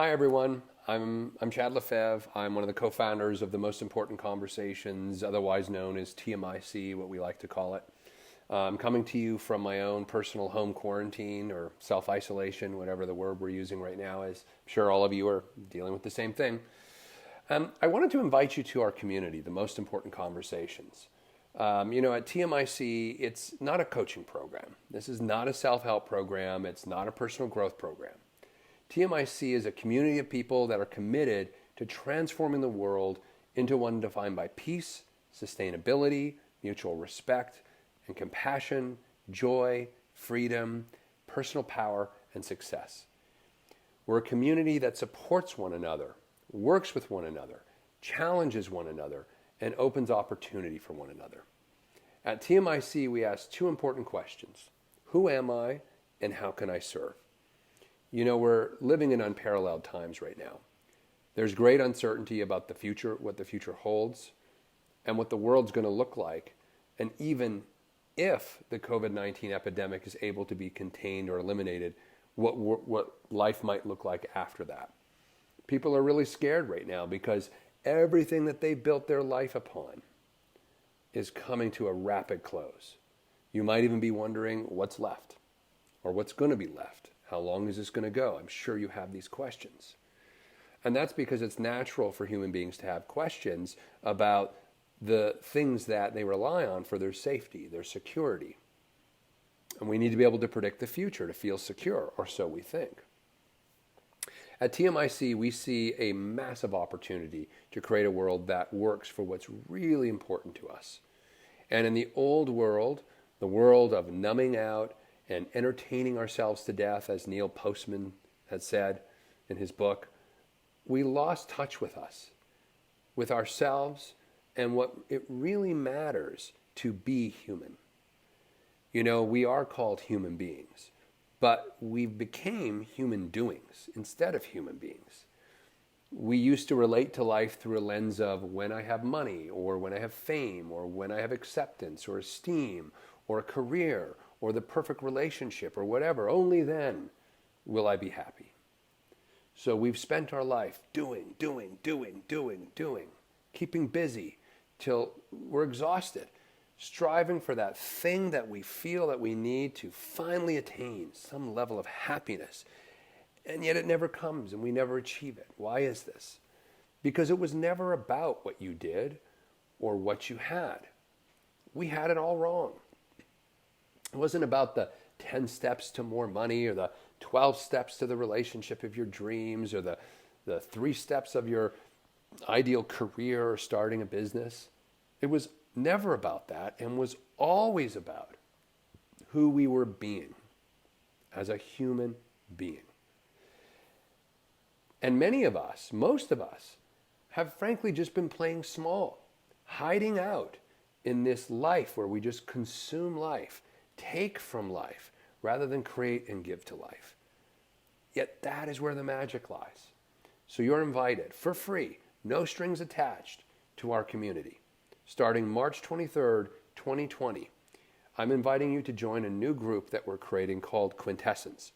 Hi everyone, I'm Chad Lefebvre. I'm one of the co-founders of the Most Important Conversations, otherwise known as TMIC, what we like to call it. I'm coming to you from my own personal home quarantine or self-isolation, whatever the word we're using right now is. I'm sure all of you are dealing with the same thing. I wanted to invite you to our community, the Most Important Conversations. At TMIC, it's not a coaching program. This is not a self-help program. It's not a personal growth program. TMIC is a community of people that are committed to transforming the world into one defined by peace, sustainability, mutual respect, and compassion, joy, freedom, personal power, and success. We're a community that supports one another, works with one another, challenges one another, and opens opportunity for one another. At TMIC, we ask two important questions. Who am I, and how can I serve? We're living in unparalleled times right now. There's great uncertainty about the future, what the future holds, and what the world's going to look like, and even if the COVID-19 epidemic is able to be contained or eliminated, what life might look like after that. People are really scared right now because everything that they built their life upon is coming to a rapid close. You might even be wondering what's left or what's going to be left. How long is this going to go? I'm sure you have these questions. And that's because it's natural for human beings to have questions about the things that they rely on for their safety, their security. And we need to be able to predict the future to feel secure, or so we think. At TMIC, we see a massive opportunity to create a world that works for what's really important to us. And in the old world, the world of numbing out and entertaining ourselves to death, as Neil Postman had said in his book, we lost touch with us, with ourselves, and what it really matters to be human. We are called human beings, but we became human doings instead of human beings. We used to relate to life through a lens of when I have money, or when I have fame, or when I have acceptance, or esteem, or a career, or the perfect relationship, or whatever. Only then will I be happy. So we've spent our life doing, keeping busy till we're exhausted, striving for that thing that we feel that we need to finally attain some level of happiness. And yet it never comes and we never achieve it. Why is this? Because it was never about what you did or what you had. We had it all wrong. It wasn't about the 10 steps to more money or the 12 steps to the relationship of your dreams or the 3 steps of your ideal career or starting a business. It was never about that and was always about who we were being as a human being. And many of us, most of us, have frankly just been playing small, hiding out in this life where we just consume life, take from life, rather than create and give to life. Yet that is where the magic lies. So you're invited for free, no strings attached, to our community. Starting March 23rd, 2020, I'm inviting you to join a new group that we're creating called Quintessence.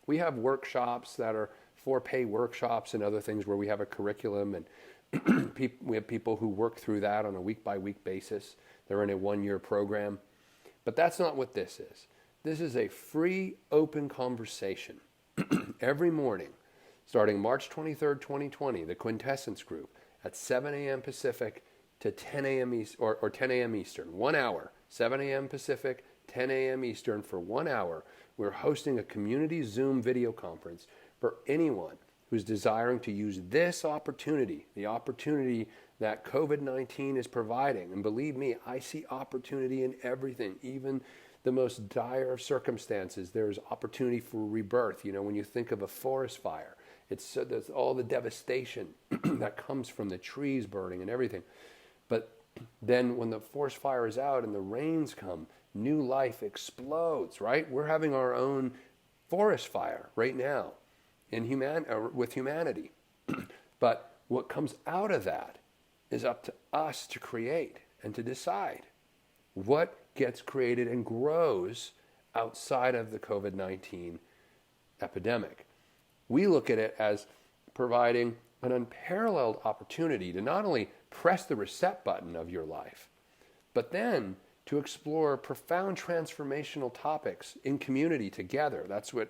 We have workshops that are for-pay workshops and other things where we have a curriculum, and we have people who work through that on a week-by-week basis. They're in a 1-year program. But that's not what this is. This is a free, open conversation every morning, starting March 23rd, 2020, the Quintessence group at 7 a.m. Pacific to 10 a.m. or 10 a.m. Eastern, 1 hour, 7 a.m. Pacific, 10 a.m. Eastern for 1 hour. We're hosting a community Zoom video conference for anyone who's desiring to use this opportunity, the opportunity that COVID-19 is providing. And believe me, I see opportunity in everything, even the most dire of circumstances. There's opportunity for rebirth. When you think of a forest fire, there's all the devastation that comes from the trees burning and everything. But then when the forest fire is out and the rains come, new life explodes, right? We're having our own forest fire right now with humanity. But what comes out of that is up to us to create and to decide what gets created and grows outside of the COVID-19 epidemic. We look at it as providing an unparalleled opportunity to not only press the reset button of your life, but then to explore profound transformational topics in community together. That's what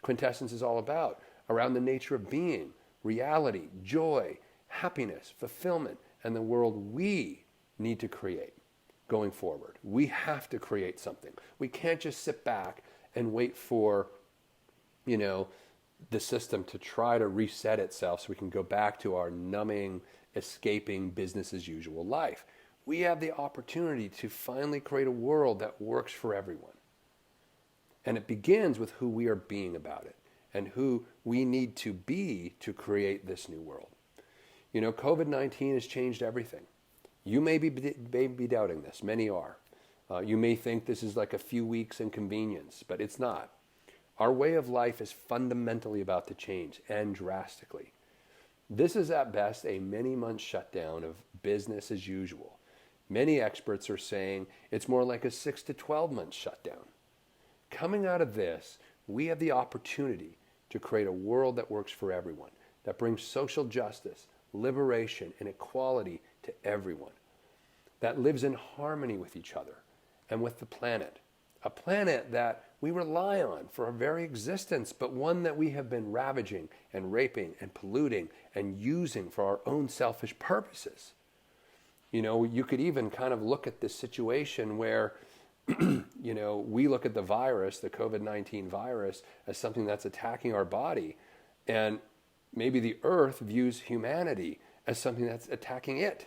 Quintessence is all about, around the nature of being, reality, joy, happiness, fulfillment, and the world we need to create going forward. We have to create something. We can't just sit back and wait for, the system to try to reset itself so we can go back to our numbing, escaping, business as usual life. We have the opportunity to finally create a world that works for everyone. And it begins with who we are being about it and who we need to be to create this new world. COVID-19 has changed everything. You may be doubting this. Many are. You may think this is like a few weeks inconvenience, but it's not. Our way of life is fundamentally about to change, and drastically. This is at best a many-month shutdown of business as usual. Many experts are saying it's more like a 6 to 12-month shutdown. Coming out of this, we have the opportunity to create a world that works for everyone, that brings social justice, liberation, and equality to everyone, that lives in harmony with each other and with the planet, a planet that we rely on for our very existence, but one that we have been ravaging and raping and polluting and using for our own selfish purposes. You could even kind of look at this situation where, we look at the virus, the COVID-19 virus, as something that's attacking our body. And maybe the earth views humanity as something that's attacking it.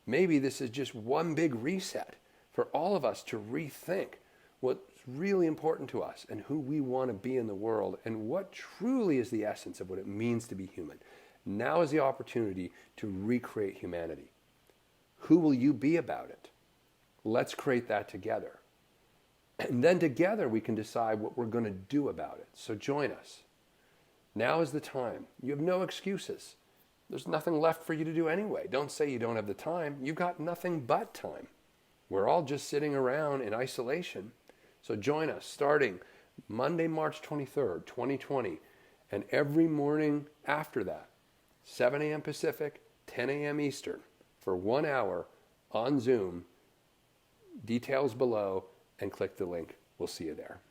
Maybe this is just one big reset for all of us to rethink what's really important to us and who we want to be in the world and what truly is the essence of what it means to be human. Now is the opportunity to recreate humanity. Who will you be about it? Let's create that together. And then together we can decide what we're going to do about it. So join us. Now is the time. You have no excuses. There's nothing left for you to do anyway. Don't say you don't have the time. You've got nothing but time. We're all just sitting around in isolation. So join us starting Monday, March 23rd, 2020, and every morning after that, 7 a.m. Pacific, 10 a.m. Eastern, for 1 hour on Zoom. Details below, and click the link. We'll see you there.